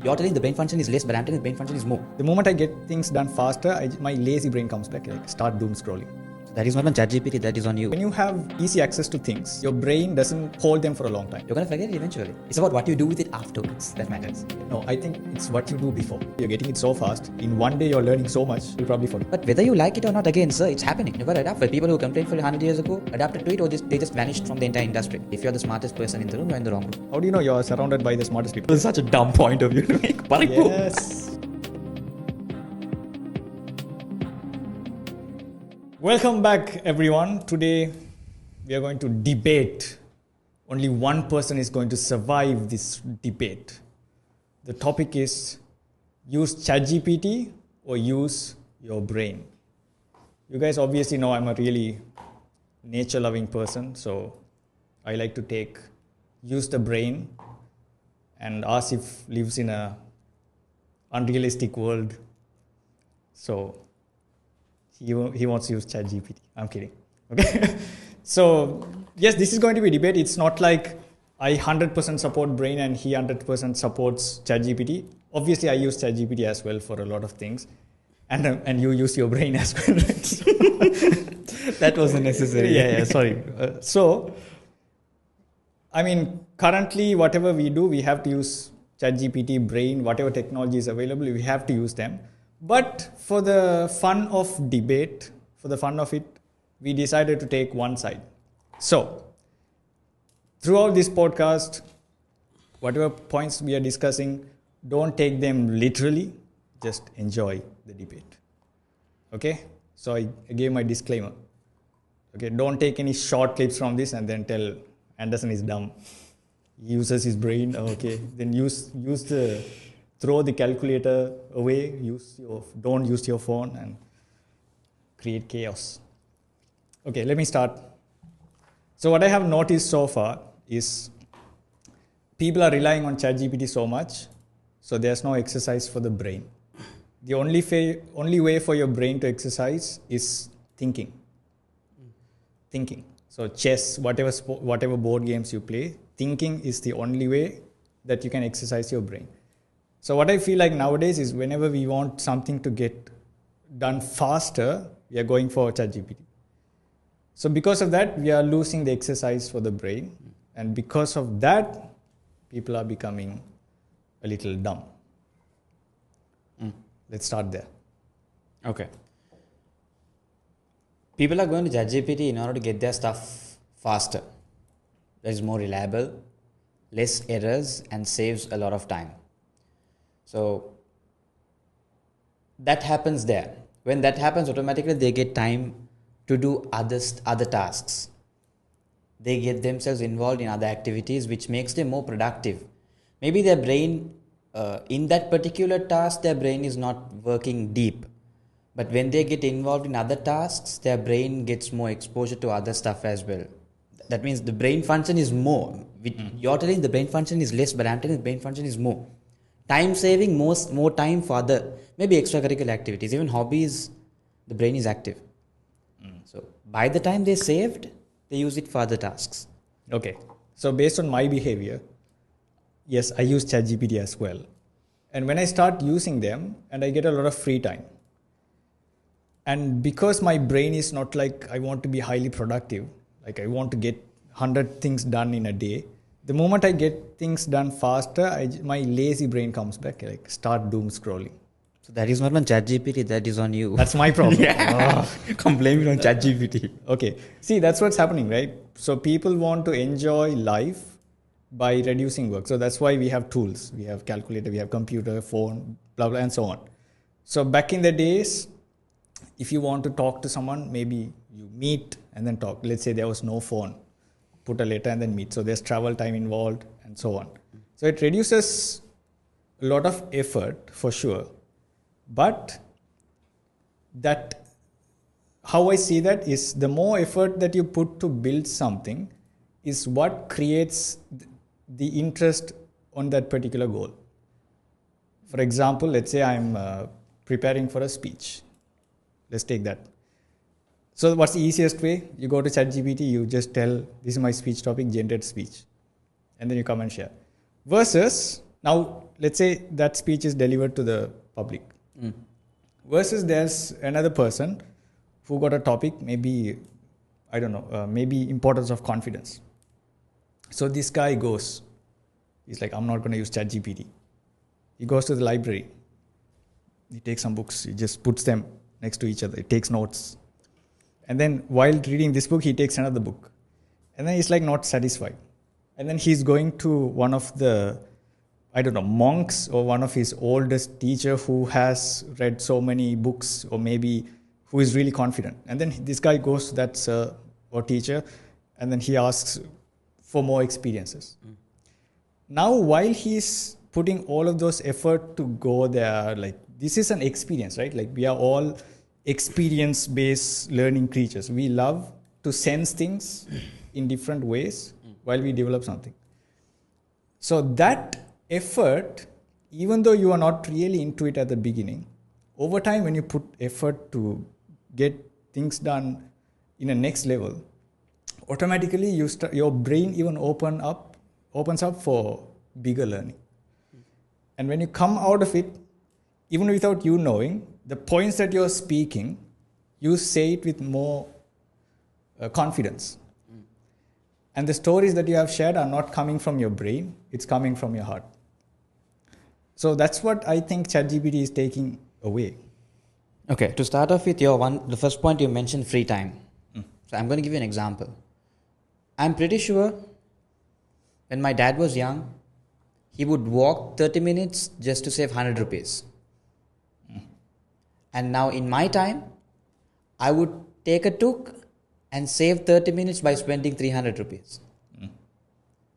You're telling the brain function is less, but I'm telling the brain function is more. The moment I get things done faster, my lazy brain comes back, like start doom scrolling. So that is not on ChatGPT, that is on you. When you have easy access to things, your brain doesn't hold them for a long time. You're going to forget it eventually. It's about what you do with it afterwards that matters. No, I think it's what you do before. You're getting it so fast. In one day, you're learning so much, you'll probably forget. But whether you like it or not, again, sir, it's happening. You've got to adapt. People who complained for 100 years ago adapted to it, or they just vanished from the entire industry. If you're the smartest person in the room, you're in the wrong room. How do you know you're surrounded by the smartest people? This is such a dumb point of view to make. Yes. Welcome back, everyone. Today, we are going to debate. Only one person is going to survive this debate. The topic is use ChatGPT or use your brain. You guys obviously know I'm a really nature-loving person, so I like to use the brain, and Aasif lives in a unrealistic world, so he wants to use ChatGPT. I'm kidding. Okay. So yes, this is going to be a debate. It's not like I 100% support brain and he 100% supports ChatGPT. Obviously, I use ChatGPT as well for a lot of things, and you use your brain as well. That wasn't necessary. Yeah. Sorry. So, I mean, currently, whatever we do, we have to use ChatGPT, brain, whatever technology is available, we have to use them. But for the fun of debate, for the fun of it, we decided to take one side. So, throughout this podcast, whatever points we are discussing, don't take them literally, just enjoy the debate. Okay? So, I gave my disclaimer. Okay, don't take any short clips from this and then tell Anderson is dumb. He uses his brain. Okay, then throw the calculator away. Don't use your phone and create chaos. Okay, let me start. So what I have noticed so far is people are relying on ChatGPT so much, so there's no exercise for the brain. The only way for your brain to exercise is thinking. So chess, whatever board games you play, thinking is the only way that you can exercise your brain. So what I feel like nowadays is whenever we want something to get done faster, we are going for ChatGPT. So because of that, we are losing the exercise for the brain. And because of that, people are becoming a little dumb. Let's start there. Okay. People are going to ChatGPT in order to get their stuff faster. That is more reliable, less errors, and saves a lot of time. So that happens there. When that happens, automatically they get time to do other tasks. They get themselves involved in other activities, which makes them more productive. Maybe their brain, in that particular task, their brain is not working deep. But when they get involved in other tasks, their brain gets more exposure to other stuff as well. That means the brain function is more. You're telling the brain function is less, but I'm telling the brain function is more. Time saving, more time for other, maybe extracurricular activities, even hobbies, the brain is active. So by the time they saved, they use it for other tasks. Okay. So based on my behavior, yes, I use ChatGPT as well. And when I start using them, and I get a lot of free time, and because my brain is not like I want to be highly productive, like I want to get 100 things done in a day, the moment I get things done faster, my lazy brain comes back, like start doom scrolling. So that is not on ChatGPT, that is on you. That's my problem. Come blame it on ChatGPT. Okay. See, that's what's happening, right? So people want to enjoy life by reducing work. So that's why we have tools. We have calculator, we have computer, phone, blah, blah, and so on. So back in the days, if you want to talk to someone, maybe you meet and then talk. Let's say there was no phone. Put a letter and then meet. So there's travel time involved and so on. So it reduces a lot of effort for sure. But how I see that is the more effort that you put to build something is what creates the interest on that particular goal. For example, let's say I'm preparing for a speech. Let's take that. So what's the easiest way? You go to ChatGPT, you just tell, this is my speech topic, generate speech. And then you come and share. Versus Now, let's say that speech is delivered to the public. Versus there's another person who got a topic, maybe, I don't know, maybe importance of confidence. So this guy goes, he's like, I'm not going to use ChatGPT. He goes to the library. He takes some books. He just puts them next to each other. He takes notes. And then while reading this book, he takes another book. And then he's like not satisfied. And then he's going to one of the, I don't know, monks or one of his oldest teacher who has read so many books, or maybe who is really confident. And then this guy goes to that sir or teacher, and then he asks for more experiences. Now, while he's putting all of those effort to go there, like this is an experience, right? Like we are all experience-based learning creatures. We love to sense things in different ways while we develop something. So that effort, even though you are not really into it at the beginning, over time when you put effort to get things done in a next level, automatically your brain even opens up for bigger learning. And when you come out of it, even without you knowing, the points that you're speaking, you say it with more confidence. And the stories that you have shared are not coming from your brain, it's coming from your heart. So that's what I think ChatGPT is taking away. Okay, to start off with the first point you mentioned, free time. So I'm going to give you an example. I'm pretty sure when my dad was young, he would walk 30 minutes just to save 100 rupees. And now in my time, I would take a tuk and save 30 minutes by spending 300 rupees.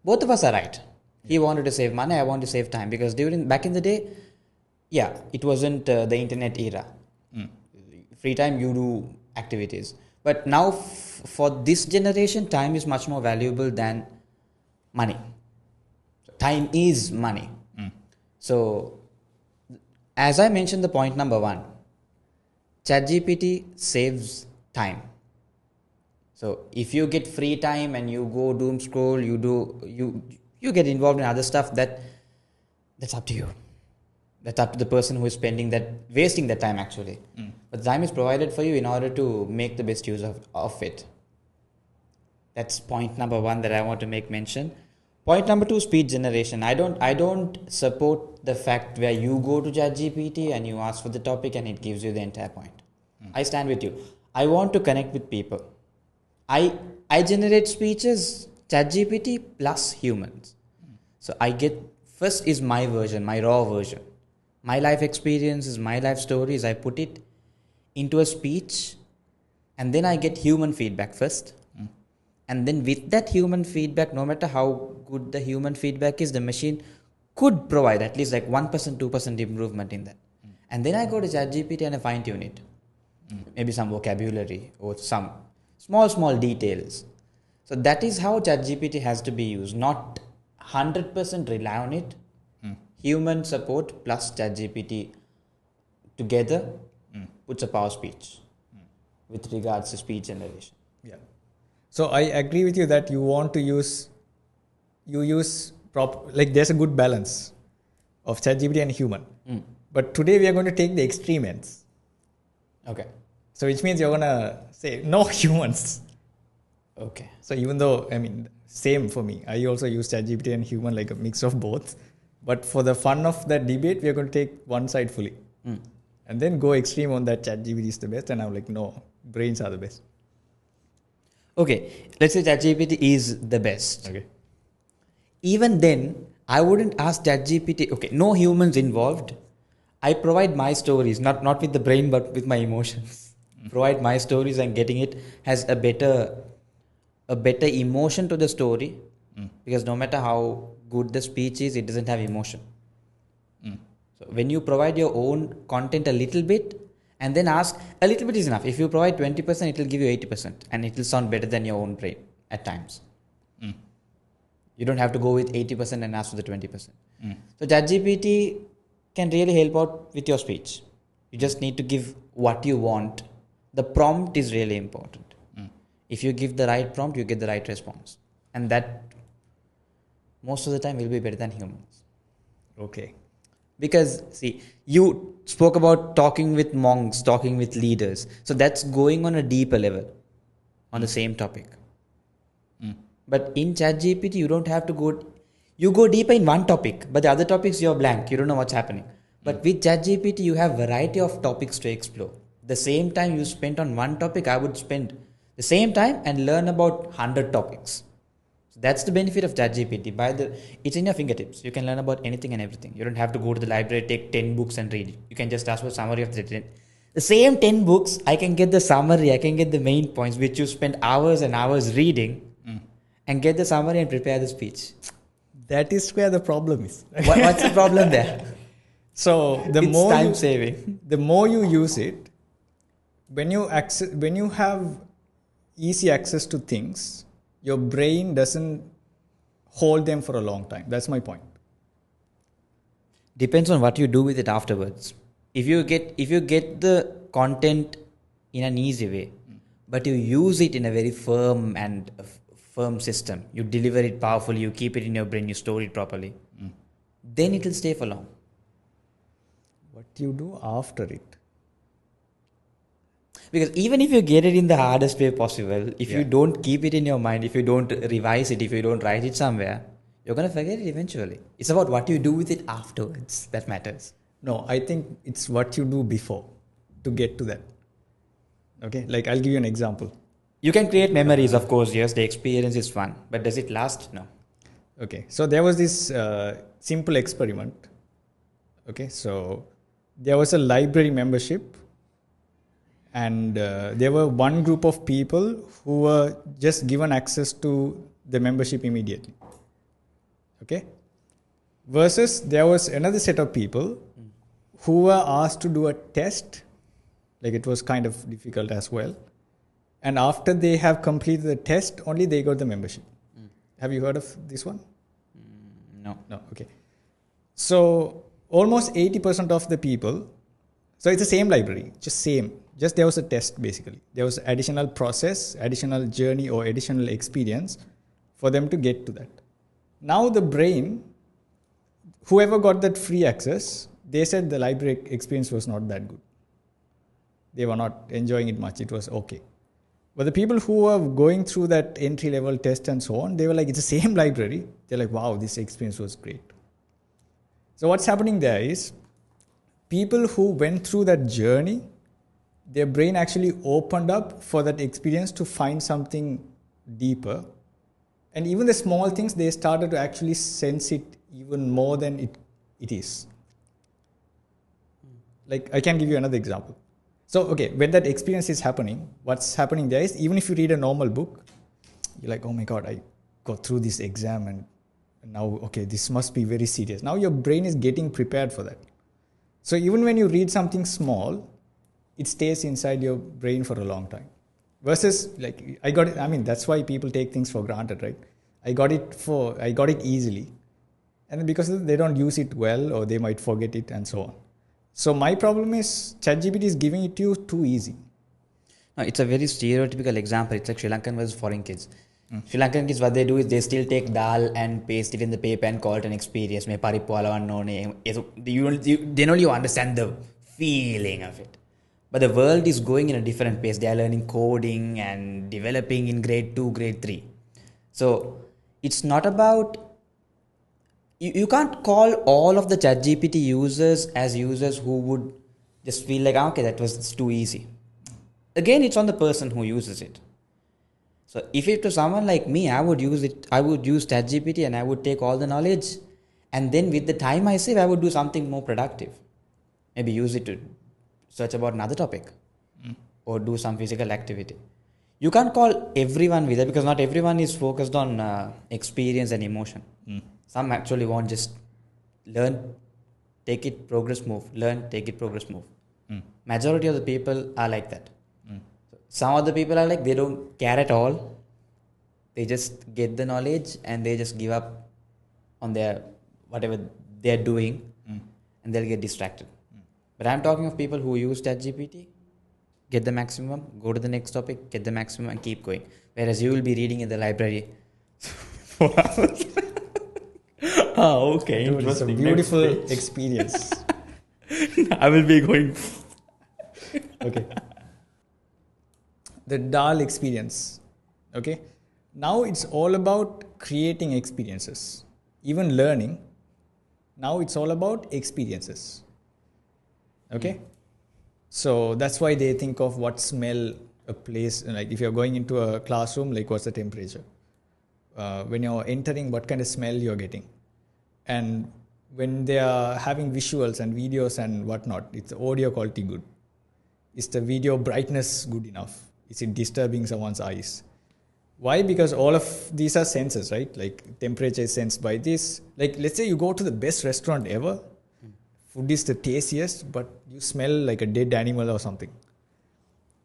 Both of us are right. He wanted to save money, I want to save time. Because back in the day, it wasn't the internet era. Free time, you do activities. But now for this generation, time is much more valuable than money. Time is money. So, as I mentioned, the point number 1, ChatGPT saves time. So, if you get free time and you go doom scroll, you get involved in other stuff, that's up to you. That's up to the person who is wasting that time actually. But the time is provided for you in order to make the best use of it. That's point number 1 that I want to make mention. Point number 2, speed generation. I don't support the fact where you go to ChatGPT and you ask for the topic and it gives you the entire point. I stand with you. I want to connect with people. I generate speeches, ChatGPT plus humans. So first is my version, my raw version. My life experiences, my life stories, I put it into a speech, and then I get human feedback first. And then with that human feedback, no matter how good the human feedback is, the machine could provide at least like 1%, 2% improvement in that. And then I go to ChatGPT and I fine tune it. Maybe some vocabulary or some small details. So that is how ChatGPT has to be used. Not 100% rely on it. Human support plus ChatGPT together puts a power speech with regards to speech generation. Yeah. So I agree with you that there's a good balance of ChatGPT and human. But today we are going to take the extreme ends. Okay. So which means you're going to say no humans. Okay. So even though, same for me. I also use ChatGPT and human, like a mix of both. But for the fun of that debate, we are going to take one side fully. And then go extreme on that ChatGPT is the best. And I'm like, no, brains are the best. Okay, let's say ChatGPT is the best. Okay. Even then, I wouldn't ask ChatGPT, okay, no humans involved. I provide my stories, not with the brain, but with my emotions. Provide my stories, and getting it has a better emotion to the story. Because no matter how good the speech is, it doesn't have emotion. So when you provide your own content a little bit, and then ask, a little bit is enough. If you provide 20%, it will give you 80%. And it will sound better than your own brain at times. You don't have to go with 80% and ask for the 20%. So ChatGPT can really help out with your speech. You just need to give what you want. The prompt is really important. If you give the right prompt, you get the right response. And that most of the time will be better than humans. Okay. Because, see, you spoke about talking with monks, talking with leaders. So that's going on a deeper level on the same topic. But in ChatGPT, you don't have to go, you go deeper in one topic, but the other topics you're blank, you don't know what's happening. But with ChatGPT, you have variety of topics to explore. The same time you spent on one topic, I would spend the same time and learn about 100 topics. So that's the benefit of ChatGPT. It's in your fingertips. You can learn about anything and everything. You don't have to go to the library, take 10 books and read it. You can just ask for a summary of the 10. The same 10 books, I can get the summary, I can get the main points, which you spend hours and hours reading, and get the summary and prepare the speech. That is where the problem is. What's the problem there? So the It's more time saving. the more you use it, when you have easy access to things, your brain doesn't hold them for a long time. That's my point. Depends on what you do with it afterwards. If you get the content in an easy way, but you use it in a very firm system, you deliver it powerfully, you keep it in your brain, you store it properly, then it will stay for long. What you do after it? Because even if you get it in the hardest way possible, if you don't keep it in your mind, if you don't revise it, if you don't write it somewhere, you're going to forget it eventually. It's about what you do with it afterwards that matters. No, I think it's what you do before to get to that. Okay, like I'll give you an example. You can create memories, of course, yes, the experience is fun, but does it last? No. Okay, so there was this simple experiment. Okay, so there was a library membership, and there were one group of people who were just given access to the membership immediately. Okay, versus there was another set of people who were asked to do a test, like it was kind of difficult as well. And after they have completed the test, only they got the membership. Have you heard of this one? No. No, okay. So almost 80% of the people, so it's the same library, just there was a test basically. There was additional process, additional journey or additional experience for them to get to that. Now the brain, whoever got that free access, they said the library experience was not that good. They were not enjoying it much, it was okay. But the people who were going through that entry-level test and so on, they were like, it's the same library. They're like, wow, this experience was great. So what's happening there is, people who went through that journey, their brain actually opened up for that experience to find something deeper. And even the small things, they started to actually sense it even more than it is. Like, I can give you another example. So, okay, when that experience is happening, what's happening there is, even if you read a normal book, you're like, oh my God, I got through this exam and now, okay, this must be very serious. Now your brain is getting prepared for that. So even when you read something small, it stays inside your brain for a long time. Versus, like, that's why people take things for granted, right? I got it easily. And then because they don't use it well, or they might forget it and so on. So my problem is ChatGPT is giving it to you too easy. No, it's a very stereotypical example. It's like Sri Lankan versus foreign kids. Sri Lankan kids, what they do is they still take dal and paste it in the paper and call it an experience. Then only you understand the feeling of it. But the world is going in a different pace. They are learning coding and developing in grade 2, grade 3. So it's not about... You can't call all of the ChatGPT users as users who would just feel like, okay, it's too easy. Again, it's on the person who uses it. So if it was someone like me, I would use ChatGPT and I would take all the knowledge, and then with the time I save, I would do something more productive. Maybe use it to search about another topic or do some physical activity. You can't call everyone with it because not everyone is focused on experience and emotion. Some actually want just learn, take it, progress, move. Learn, take it, progress, move. Majority of the people are like that. Some other people are like, they don't care at all. They just get the knowledge and they just give up on their whatever they're doing and they'll get distracted. But I'm talking of people who use ChatGPT, get the maximum, go to the next topic, get the maximum and keep going. Whereas you will be reading in the library for hours. Okay, Dude, it's a interesting. beautiful Next page. experience. I will be going. Okay. The dull experience. Okay. Now it's all about creating experiences. Even learning. Now it's all about experiences. Okay. So that's why they think of what smell a place, like if you're going into a classroom, like what's the temperature? When you're entering, what kind of smell you're getting? And when they are having visuals and videos and whatnot, is the audio quality good? Is the video brightness good enough? Is it disturbing someone's eyes? Why? Because all of these are senses, right? Like temperature is sensed by this. Like let's say you go to the best restaurant ever. Food is the tastiest, but you smell like a dead animal or something.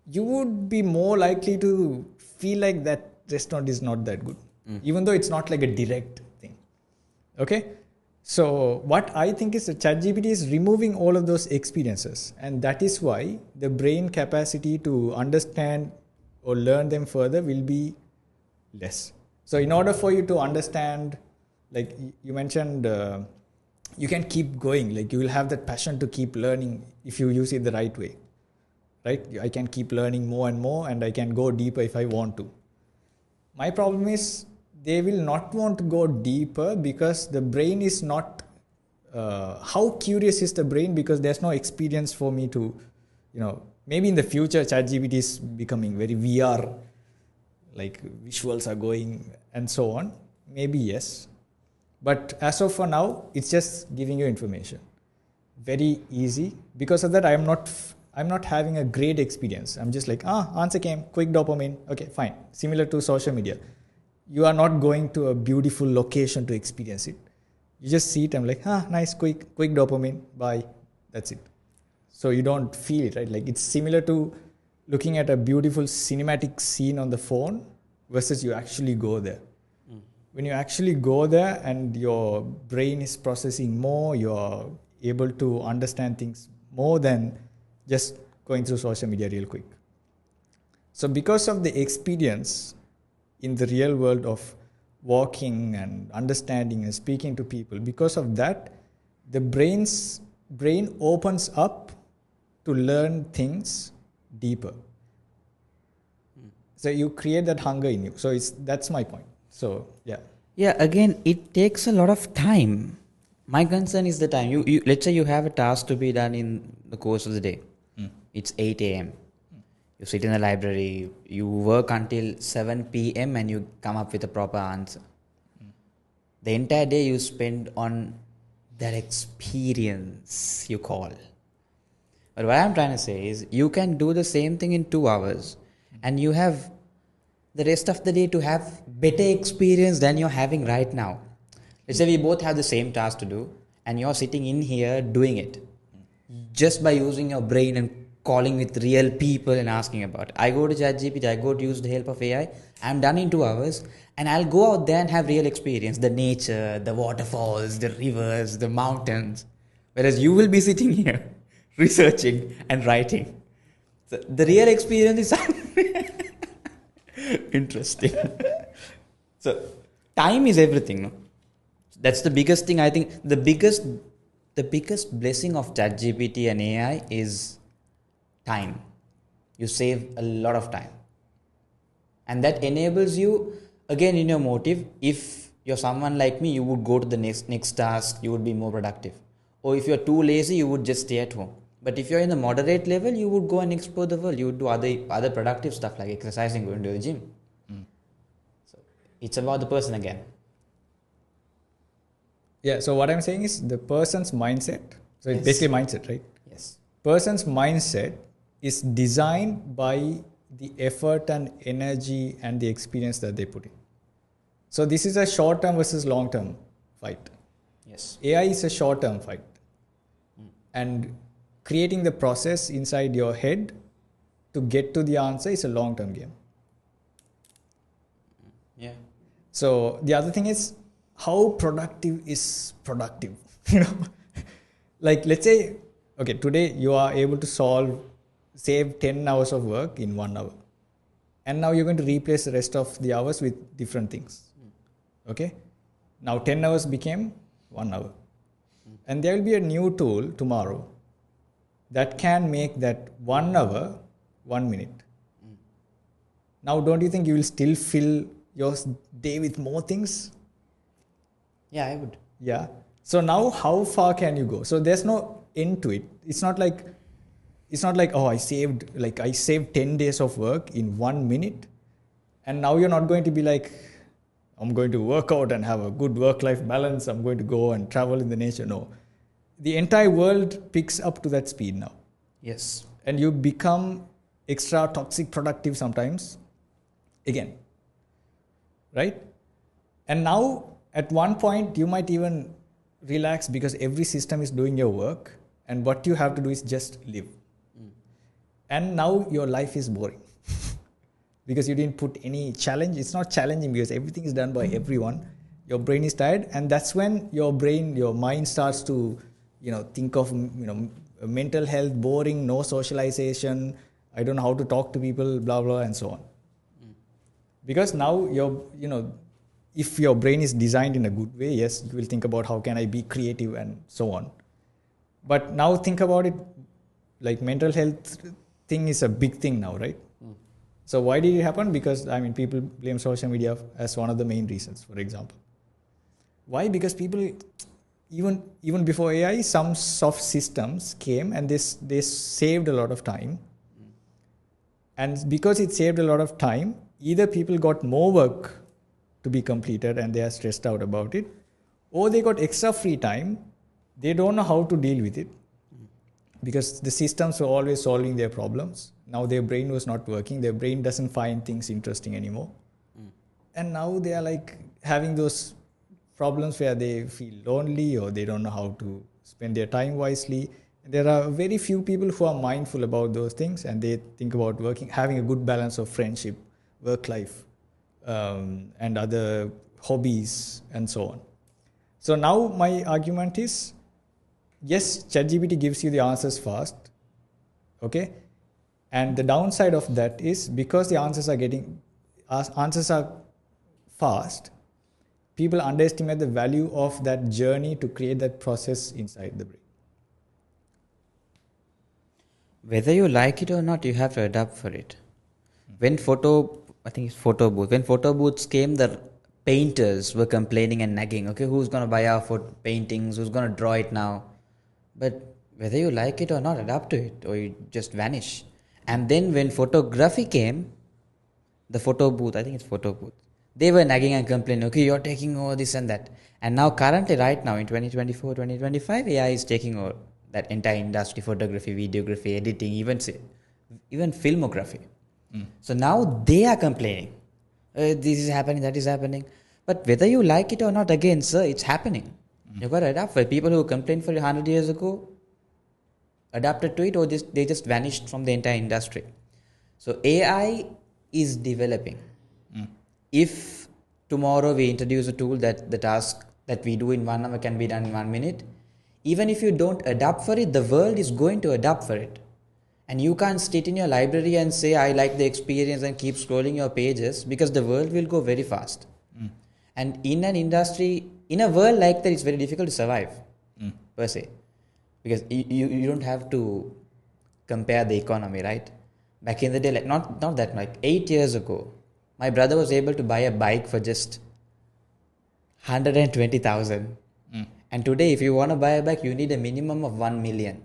You would be more likely to feel like that restaurant is not that good. Even though it's not like a direct thing. Okay? So what I think is that ChatGPT is removing all of those experiences. And that is why the brain capacity to understand or learn them further will be less. So in order for you to understand, like you mentioned, you can keep going. Like you will have that passion to keep learning if you use it the right way. Right? I can keep learning more and more and I can go deeper if I want to. My problem is they will not want to go deeper because the brain is not, how curious is the brain? Because there's no experience for me to, maybe in the future ChatGPT is becoming very VR, like visuals are going and so on. Maybe yes. But as of for now, it's just giving you information. Very easy. Because of that, I'm not having a great experience. I'm just like, answer came, quick dopamine. Okay, fine. Similar to social media. You are not going to a beautiful location to experience it. You just see it, I'm like, nice, quick dopamine, bye. That's it. So you don't feel it, right? Like it's similar to looking at a beautiful cinematic scene on the phone versus you actually go there. When you actually go there and your brain is processing more, you're able to understand things more than just going through social media real quick. So because of the experience in the real world of walking and understanding and speaking to people, because of that, the brain opens up to learn things deeper. So you create that hunger in you. So that's my point. So Yeah, again, it takes a lot of time. My concern is the time. You let's say you have a task to be done in the course of the day. It's 8 a.m. You sit in the library, you work until 7 p.m. and you come up with a proper answer. The entire day you spend on that experience you call. But what I'm trying to say is you can do the same thing in 2 hours and you have the rest of the day to have better experience than you're having right now. Let's say we both have the same task to do and you're sitting in here doing it just by using your brain and calling with real people and asking about it. I go to ChatGPT, I go to use the help of AI, I'm done in 2 hours and I'll go out there and have real experience, the nature, the waterfalls, the rivers, the mountains. Whereas you will be sitting here researching and writing. So the real experience is interesting. So time is everything, no? That's the biggest thing. I think the biggest blessing of ChatGPT and AI is time. You save a lot of time. And that enables you, again, in your motive. If you're someone like me, you would go to the next task, you would be more productive. Or if you're too lazy, you would just stay at home. But if you're in the moderate level, you would go and explore the world. You would do other productive stuff like exercising, going to the gym. So it's about the person again. Yeah, so what I'm saying is the person's mindset. So it's basically mindset, right? Yes. Person's mindset is designed by the effort and energy and the experience that they put in. So this is a short-term versus long-term fight. Yes. AI is a short-term fight. And creating the process inside your head to get to the answer is a long-term game. Yeah. So the other thing is, how productive is productive? Like let's say, okay, today you are able to save 10 hours of work in 1 hour. And now you're going to replace the rest of the hours with different things. Okay. Now 10 hours became 1 hour. And there will be a new tool tomorrow that can make that 1 hour 1 minute. Now, don't you think you will still fill your day with more things? Yeah, I would. Yeah. So now how far can you go? So there's no end to it. It's not like oh, I saved 10 days of work in 1 minute. And now you're not going to be like, I'm going to work out and have a good work-life balance. I'm going to go and travel in the nature. No. The entire world picks up to that speed now. Yes. And you become extra toxic productive sometimes. Again. Right? And now at one point you might even relax because every system is doing your work and what you have to do is just live. And now your life is boring. Because you didn't put any challenge. It's not challenging because everything is done by everyone. Your brain is tired, and that's when your mind starts to, think of, mental health, boring, no socialization, I don't know how to talk to people, blah, blah, and so on. Because now if your brain is designed in a good way, yes, you will think about how can I be creative and so on. But now think about it, like mental health thing is a big thing now, right? So why did it happen? Because, people blame social media as one of the main reasons, for example. Why? Because people, even before AI, some soft systems came and they saved a lot of time. And because it saved a lot of time, either people got more work to be completed and they are stressed out about it, or they got extra free time, they don't know how to deal with it. Because the systems were always solving their problems. Now their brain was not working. Their brain doesn't find things interesting anymore. And now they are like having those problems where they feel lonely or they don't know how to spend their time wisely. And there are very few people who are mindful about those things and they think about having a good balance of friendship, work life, and other hobbies and so on. So now my argument is, yes, ChatGPT gives you the answers fast, okay? And the downside of that is because the answers are fast, people underestimate the value of that journey to create that process inside the brain. Whether you like it or not, you have to adapt for it. When photo booths came, the painters were complaining and nagging, okay, who's going to buy our paintings, who's going to draw it now? But whether you like it or not, adapt to it or you just vanish. And then when photography came, the photo booth, they were nagging and complaining, okay, you're taking over this and that. And now currently, right now in 2024, 2025, AI is taking over that entire industry, photography, videography, editing, even filmography. So now they are complaining, this is happening, that is happening. But whether you like it or not, again, sir, it's happening. You've got to adapt for it. People who complained for 100 years ago adapted to it, or they just vanished from the entire industry. So AI is developing. If tomorrow we introduce a tool that the task that we do in 1 hour can be done in 1 minute, even if you don't adapt for it, the world is going to adapt for it. And you can't sit in your library and say, I like the experience and keep scrolling your pages, because the world will go very fast. And in an industry, in a world like that, it's very difficult to survive, per se. Because you don't have to compare the economy, right? Back in the day, like not that, like 8 years ago, my brother was able to buy a bike for just 120,000. And today, if you want to buy a bike, you need a minimum of 1 million.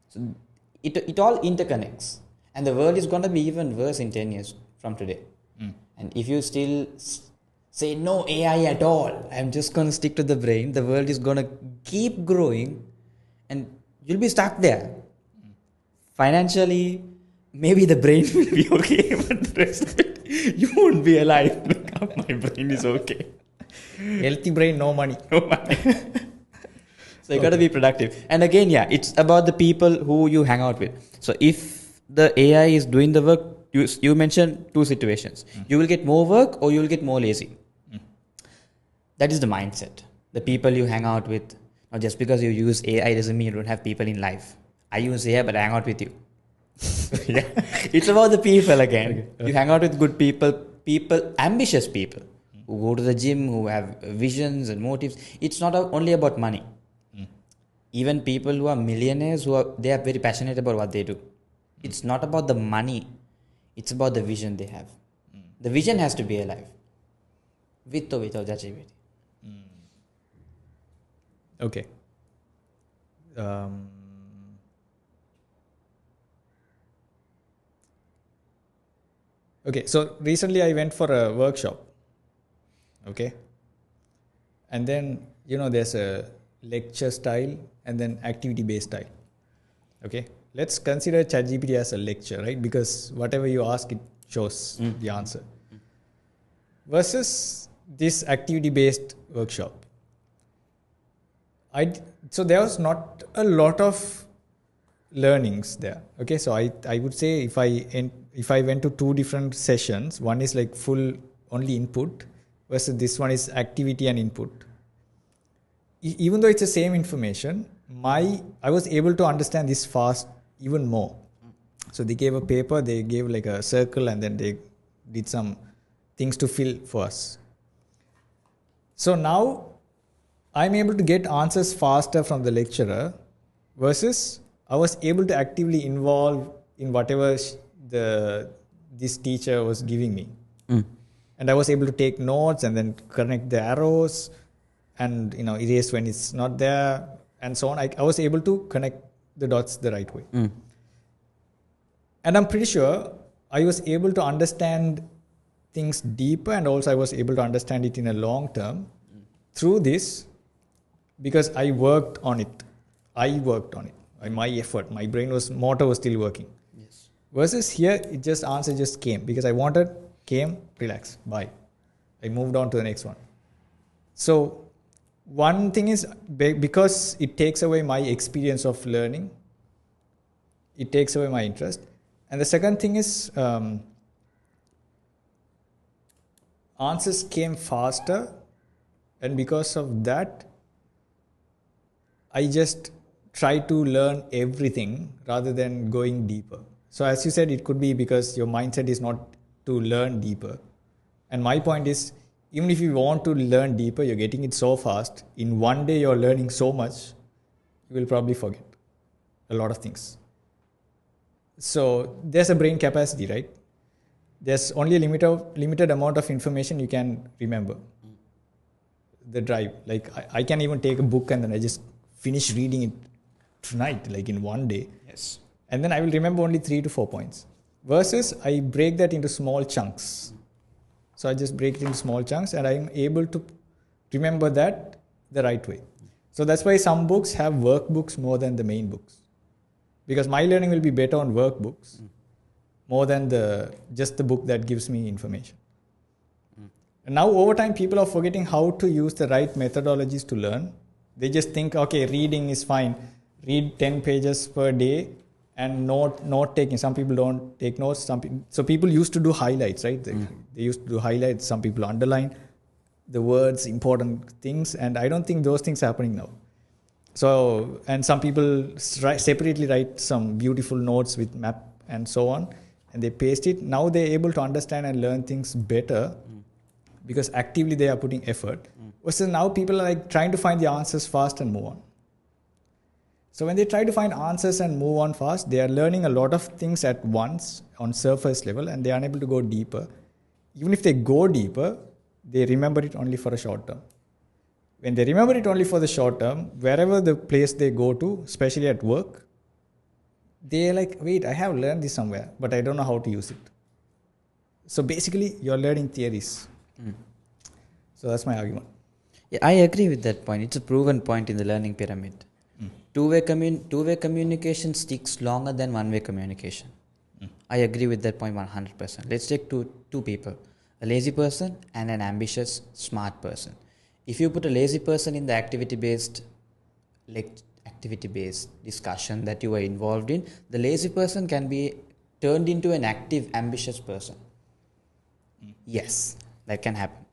So it all interconnects. And the world is going to be even worse in 10 years from today. And if you still say no AI at all, I'm just going to stick to the brain, the world is going to keep growing and you'll be stuck there. Financially, maybe the brain will be okay, but the rest of it, you won't be alive. My brain is okay. Healthy brain, no money. No money. So you got to be productive. And again, it's about the people who you hang out with. So if the AI is doing the work, you mentioned two situations. You will get more work or you will get more lazy. That is the mindset. The people you hang out with. Now, just because you use AI doesn't mean you don't have people in life. I use AI, but I hang out with you. It's about the people again. Okay. You hang out with good people, ambitious people who go to the gym, who have visions and motives. It's not only about money. Even people who are millionaires, they are very passionate about what they do. It's not about the money. It's about the vision they have. The vision has to be alive, with or without ChatGPT. Okay. Okay, so recently I went for a workshop. Okay. And then, there's a lecture style and then activity based style. Okay. Let's consider ChatGPT as a lecture, right? Because whatever you ask, it shows the answer. Versus this activity based workshop. So there was not a lot of learnings there. Okay, so I would say if I went to two different sessions, one is like full only input versus this one is activity and input. Even though it's the same information, I was able to understand this fast even more. So they gave a paper, they gave like a circle, and then they did some things to fill for us. So now I'm able to get answers faster from the lecturer versus I was able to actively involve in whatever this teacher was giving me. And I was able to take notes and then connect the arrows and erase when it's not there and so on. I was able to connect the dots the right way. And I'm pretty sure I was able to understand things deeper, and also I was able to understand it in a long term through this because I worked on it. My effort, my motor was still working. Yes. Versus here, answer just came because came, relax, bye. I moved on to the next one. So one thing is because it takes away my experience of learning, it takes away my interest. And the second thing is answers came faster, and because of that, I just try to learn everything rather than going deeper. So as you said, it could be because your mindset is not to learn deeper. And my point is, even if you want to learn deeper, you're getting it so fast. In one day, you're learning so much, you will probably forget a lot of things. So there's a brain capacity, right? There's only a limited amount of information you can remember. The drive. Like I can even take a book and then I just finish reading it tonight, like in one day. Yes. And then I will remember only 3 to 4 points. Versus I break that into small chunks. So I just break it into small chunks and I'm able to remember that the right way. So that's why some books have workbooks more than the main books. Because my learning will be better on workbooks more than just the book that gives me information. And now over time, people are forgetting how to use the right methodologies to learn. They just think, okay, reading is fine. Read 10 pages per day and note taking. Some people don't take notes. So people used to do highlights, right? They used to do highlights. Some people underline the words, important things. And I don't think those things are happening now. So, and some people separately write some beautiful notes with map and so on. And they paste it. Now they're able to understand and learn things better because actively they are putting effort. Versus now people are like trying to find the answers fast and move on. So when they try to find answers and move on fast, they are learning a lot of things at once on surface level and they are unable to go deeper. Even if they go deeper, they remember it only for a short term. When they remember it only for the short term, wherever the place they go to, especially at work, they're like, wait, I have learned this somewhere, but I don't know how to use it. So basically, you're learning theories. So that's my argument. Yeah, I agree with that point. It's a proven point in the learning pyramid. Two-way communication sticks longer than one-way communication. I agree with that point 100%. Let's take two people, a lazy person and an ambitious, smart person. If you put a lazy person in the activity-based discussion that you are involved in, the lazy person can be turned into an active, ambitious person. Yes, that can happen.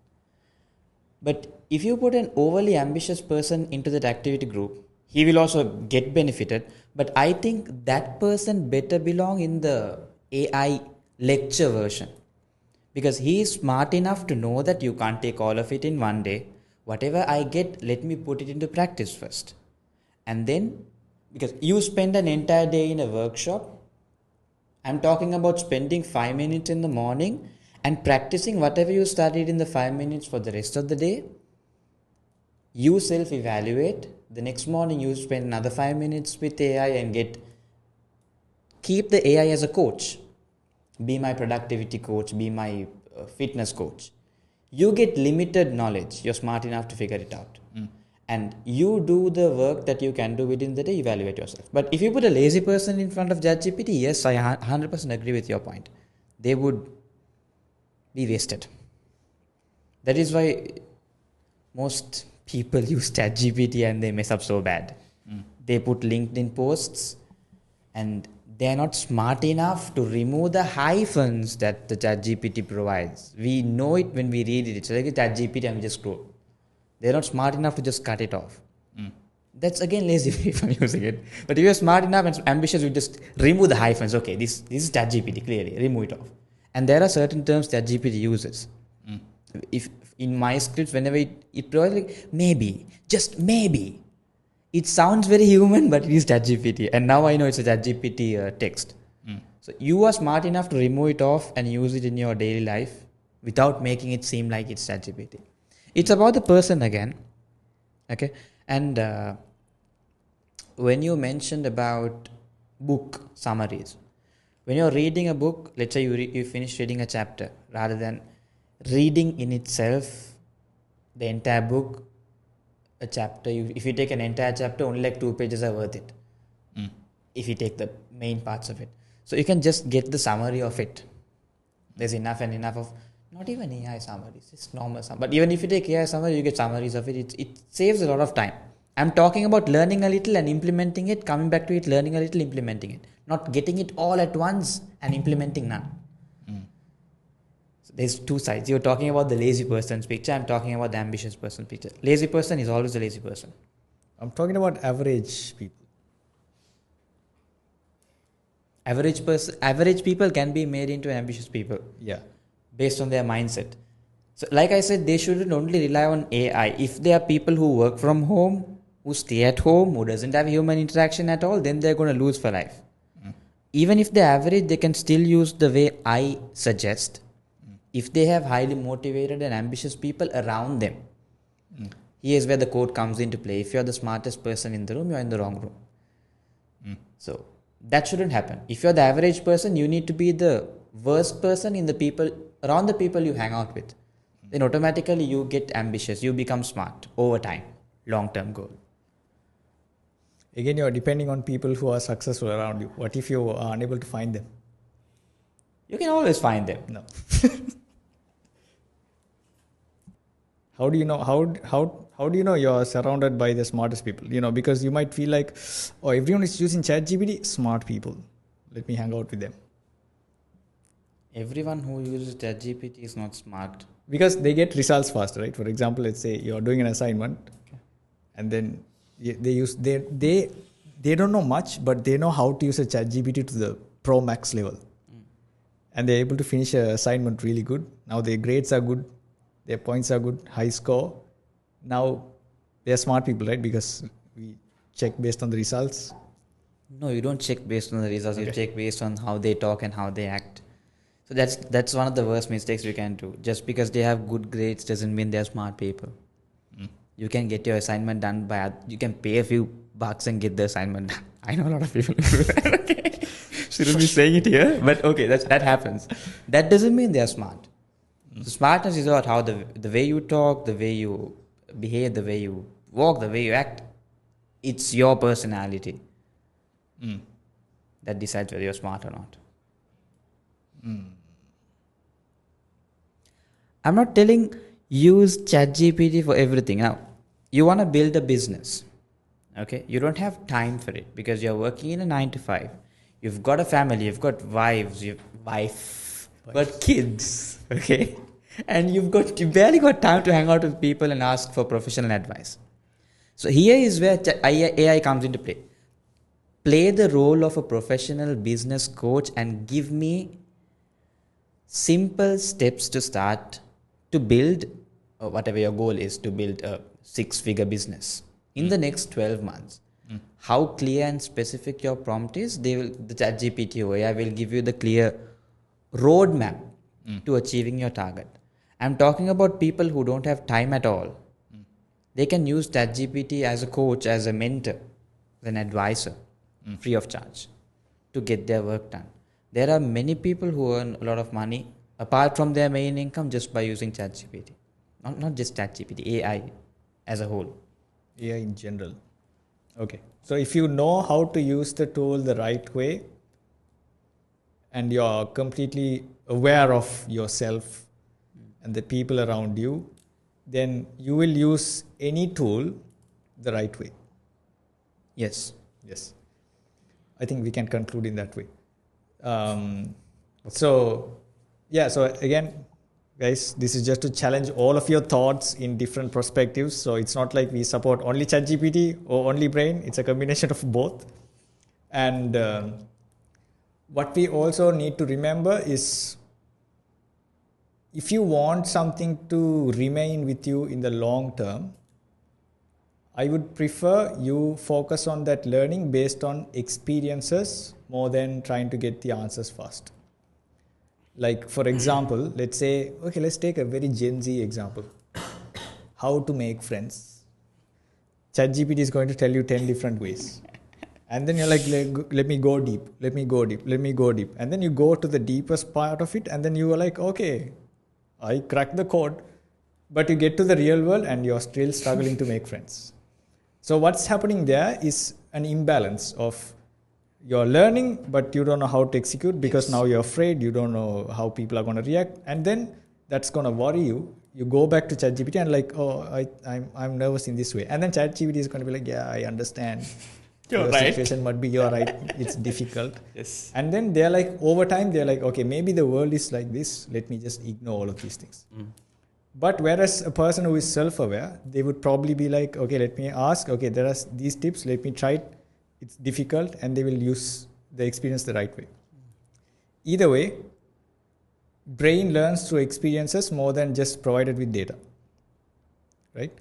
But if you put an overly ambitious person into that activity group, he will also get benefited. But I think that person better belong in the AI lecture version. Because he is smart enough to know that you can't take all of it in one day. Whatever I get, let me put it into practice first. And then, because you spend an entire day in a workshop, I'm talking about spending 5 minutes in the morning and practicing whatever you studied in the 5 minutes for the rest of the day. You self-evaluate. The next morning you spend another 5 minutes with AI and keep the AI as a coach. Be my productivity coach, be my fitness coach. You get limited knowledge. You're smart enough to figure it out. And you do the work that you can do within the day, evaluate yourself. But if you put a lazy person in front of ChatGPT, yes, I 100% agree with your point. They would be wasted. That is why most people use ChatGPT and they mess up so bad. They put LinkedIn posts and they are not smart enough to remove the hyphens that the ChatGPT provides. We know it when we read it. It's like a ChatGPT and we just scroll. They're not smart enough to just cut it off. That's again lazy if I'm using it. But if you're smart enough and ambitious, you just remove the hyphens. Okay, this is ChatGPT, clearly. Remove it off. And there are certain terms ChatGPT uses. If in my scripts, whenever it provides like maybe, just maybe, it sounds very human, but it is ChatGPT. And now I know it's a ChatGPT text. So you are smart enough to remove it off and use it in your daily life without making it seem like it's ChatGPT. It's about the person again. Okay. And when you mentioned about book summaries, when you're reading a book, let's say you finish reading a chapter, rather than reading in itself the entire book, a chapter, if you take an entire chapter, only like 2 pages are worth it. If you take the main parts of it. So you can just get the summary of it. There's enough and enough of, not even AI summaries, it's normal summary. But even if you take AI summary, you get summaries of it. It saves a lot of time. I'm talking about learning a little and implementing it, coming back to it, learning a little, implementing it. Not getting it all at once and implementing none. So there's two sides. You're talking about the lazy person's picture. I'm talking about the ambitious person's picture. Lazy person is always a lazy person. I'm talking about average people. Average people can be made into ambitious people. Yeah. Based on their mindset. So like I said, they shouldn't only rely on AI. If there are people who work from home, who stay at home, who doesn't have human interaction at all, then they're going to lose for life. Even if they're average, they can still use the way I suggest. If they have highly motivated and ambitious people around them. Here's where the quote comes into play. If you're the smartest person in the room, you're in the wrong room. So that shouldn't happen. If you're the average person, you need to be the worst person in the people around the people you hang out with. Then automatically you get ambitious. You become smart over time. Long-term goal. Again, you're depending on people who are successful around you. What if you are unable to find them? You can always find them. No. How do you know? How do you know you're surrounded by the smartest people? Because you might feel like, oh, everyone is using ChatGPT. Smart people. Let me hang out with them. Everyone who uses ChatGPT is not smart. Because they get results faster, right? For example, let's say you're doing an assignment, and then they don't know much, but they know how to use a ChatGPT to the Pro Max level, and they're able to finish an assignment really good. Now their grades are good, their points are good, high score. Now they're smart people, right? Because we check based on the results. No, you don't check based on the results. Okay. You check based on how they talk and how they act. So that's one of the worst mistakes we can do. Just because they have good grades doesn't mean they're smart people. You can get your assignment done you can pay a few bucks and get the assignment done. I know a lot of people who do that. Okay. Shouldn't be saying it here, but okay, that happens. That doesn't mean they're smart. So smartness is about how the way you talk, the way you behave, the way you walk, the way you act. It's your personality that decides whether you're smart or not. I'm not telling use ChatGPT for everything. Now, you want to build a business. Okay? You don't have time for it because you're working in a 9 to 5. You've got a family, you've got wives, you've got kids. Okay? And you barely got time to hang out with people and ask for professional advice. So here is where AI comes into play. Play the role of a professional business coach and give me simple steps to start to build whatever your goal is, to build a 6-figure business in the next 12 months. How clear and specific your prompt is, the ChatGPT or AI will give you the clear roadmap to achieving your target. I'm talking about people who don't have time at all. They can use ChatGPT as a coach, as a mentor, as an advisor, free of charge, to get their work done. There are many people who earn a lot of money apart from their main income just by using ChatGPT. Not just ChatGPT, AI as a whole. AI in general. Okay. So if you know how to use the tool the right way and you're completely aware of yourself and the people around you, then you will use any tool the right way. Yes. Yes. I think we can conclude in that way. So again, guys, this is just to challenge all of your thoughts in different perspectives. So it's not like we support only ChatGPT or only brain. It's a combination of both. And what we also need to remember is, if you want something to remain with you in the long term, I would prefer you focus on that learning based on experiences more than trying to get the answers fast. Like, for example, let's take a very Gen Z example. How to make friends. ChatGPT is going to tell you 10 different ways. And then you're like, let me go deep. And then you go to the deepest part of it. And then you are like, okay, I cracked the code. But you get to the real world and you're still struggling to make friends. So what's happening there is an imbalance of you're learning, but you don't know how to execute because now you're afraid, you don't know how people are going to react. And then that's going to worry you. You go back to ChatGPT and like, I'm nervous in this way. And then ChatGPT is going to be like, yeah, I understand. Your right. Situation might be, you're right. It's difficult. Yes. And then they're like, over time, they're like, okay, maybe the world is like this. Let me just ignore all of these things. But whereas a person who is self-aware, they would probably be like, okay, let me ask, okay, there are these tips, let me try it. It's difficult, and they will use the experience the right way. Either way, brain learns through experiences more than just provided with data. Right?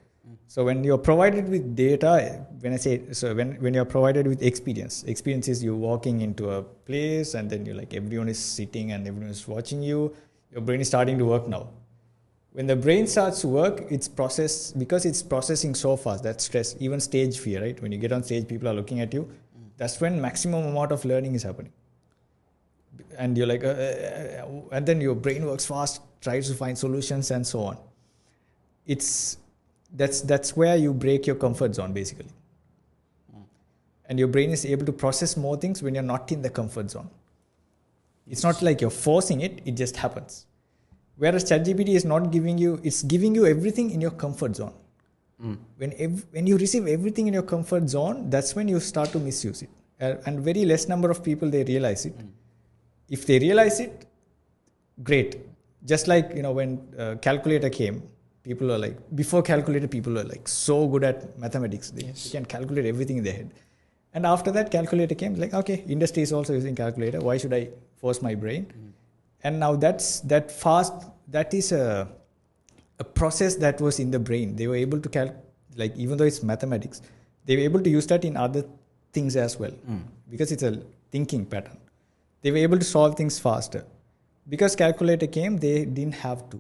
So when you're provided with data, when you're provided with experience is you walking into a place and then you're like, everyone is sitting and everyone is watching you, your brain is starting to work now. When the brain starts to work, because it's processing so fast, that stress, even stage fear, right? When you get on stage, people are looking at you. That's when maximum amount of learning is happening. And you're like, and then your brain works fast, tries to find solutions and so on. That's where you break your comfort zone, basically. And your brain is able to process more things when you're not in the comfort zone. It's not like you're forcing it, it just happens. Whereas ChatGPT is not giving you, it's giving you everything in your comfort zone. When you receive everything in your comfort zone, that's when you start to misuse it. And very less number of people, they realize it. If they realize it, great. Just like, when calculator came, people are like, before calculator, people are like so good at mathematics. They can calculate everything in their head. And after that, calculator came, like, okay, industry is also using calculator. Why should I force my brain? And now that is a process that was in the brain. They were able to even though it's mathematics, they were able to use that in other things as well. Because it's a thinking pattern. They were able to solve things faster. Because calculator came, they didn't have to.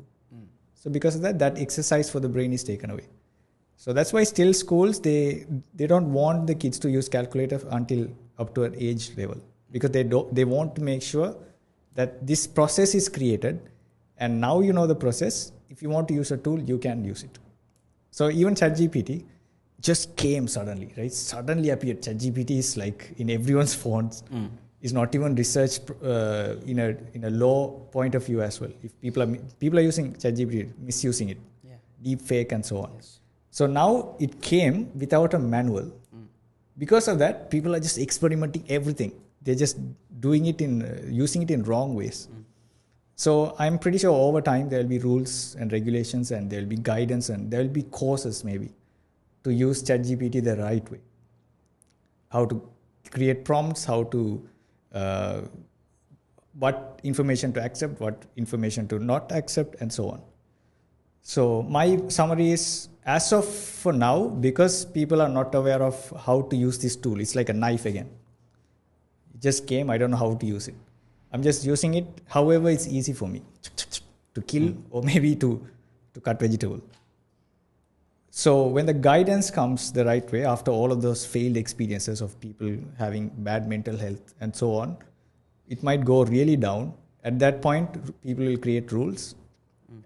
So because of that exercise for the brain is taken away. So that's why still schools, they don't want the kids to use calculator until up to an age level. Because they want to make sure that this process is created, and now you know the process. If you want to use a tool, you can use it. So even ChatGPT just came suddenly, right? Suddenly appeared. ChatGPT is like in everyone's phones. It's not even researched in a low point of view as well. If people are using ChatGPT, misusing it, deep fake and so on. Yes. So now it came without a manual. Because of that, people are just experimenting everything. They're just doing it using it in wrong ways. So I'm pretty sure over time there will be rules and regulations, and there will be guidance, and there will be courses maybe to use ChatGPT the right way. How to create prompts, how to what information to accept, what information to not accept, and so on. So my summary is, as of for now, because people are not aware of how to use this tool, it's like a knife again. It just came, I don't know how to use it. I'm just using it however it's easy for me to kill or maybe to cut vegetable. So when the guidance comes the right way, after all of those failed experiences of people having bad mental health and so on, it might go really down. At that point, people will create rules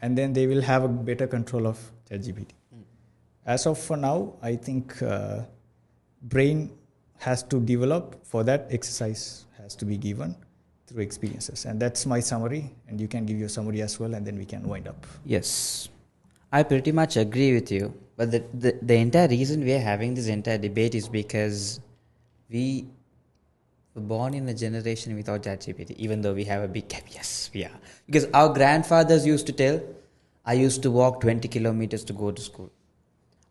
and then they will have a better control of ChatGPT. As of for now, I think brain has to develop. For that, exercise has to be given through experiences. And that's my summary. And you can give your summary as well, and then we can wind up. Yes, I pretty much agree with you. But the entire reason we are having this entire debate is because we were born in a generation without ChatGPT, even though we have a big gap. Yes, we are. Because our grandfathers used to tell, I used to walk 20 kilometers to go to school.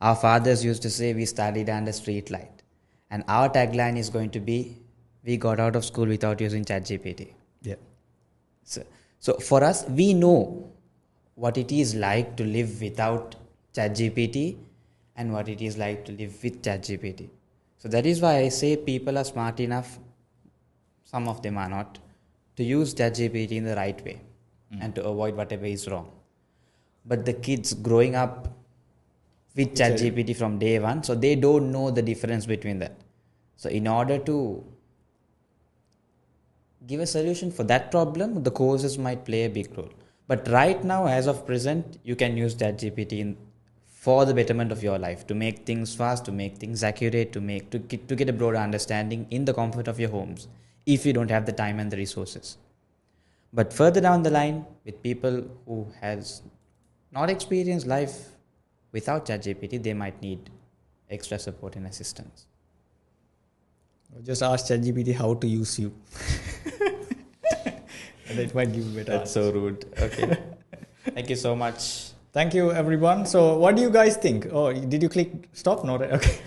Our fathers used to say, we studied under street light. And our tagline is going to be, we got out of school without using ChatGPT. Yeah. So for us, we know what it is like to live without ChatGPT and what it is like to live with ChatGPT. So that is why I say people are smart enough, some of them are not, to use ChatGPT in the right way and to avoid whatever is wrong. But the kids growing up with ChatGPT from day one, so they don't know the difference between that. So in order to give a solution for that problem, the courses might play a big role. But right now, as of present, you can use ChatGPT for the betterment of your life, to make things fast, to make things accurate, to get a broader understanding in the comfort of your homes, if you don't have the time and the resources. But further down the line, with people who has not experienced life without ChatGPT, they might need extra support and assistance. Just ask ChatGPT how to use you. And it might give you better That's so rude. Okay. Thank you so much. Thank you, everyone. So what do you guys think? Oh, did you click stop? No, right? Okay.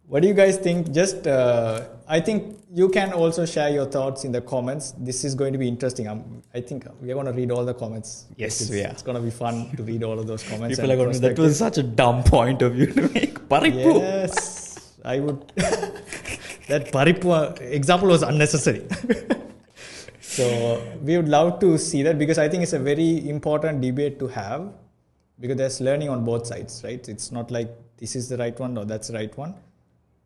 What do you guys think? Just, I think you can also share your thoughts in the comments. This is going to be interesting. I think we are going to read all the comments. Yes, we are. It's going to be fun to read all of those comments. People are going to, that was such a dumb point of view to make. Paripu. Yes, I would. That Paripu example was unnecessary. So we would love to see that, because I think it's a very important debate to have, because there's learning on both sides, right? It's not like this is the right one or that's the right one.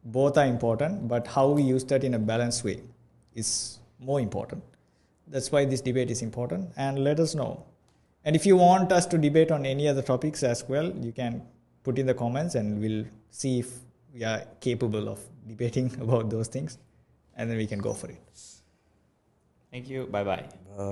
Both are important, but how we use that in a balanced way is more important. That's why this debate is important, and let us know. And if you want us to debate on any other topics as well, you can put in the comments and we'll see if we are capable of debating about those things, and then we can go for it. Thank you. Bye-bye. Bye.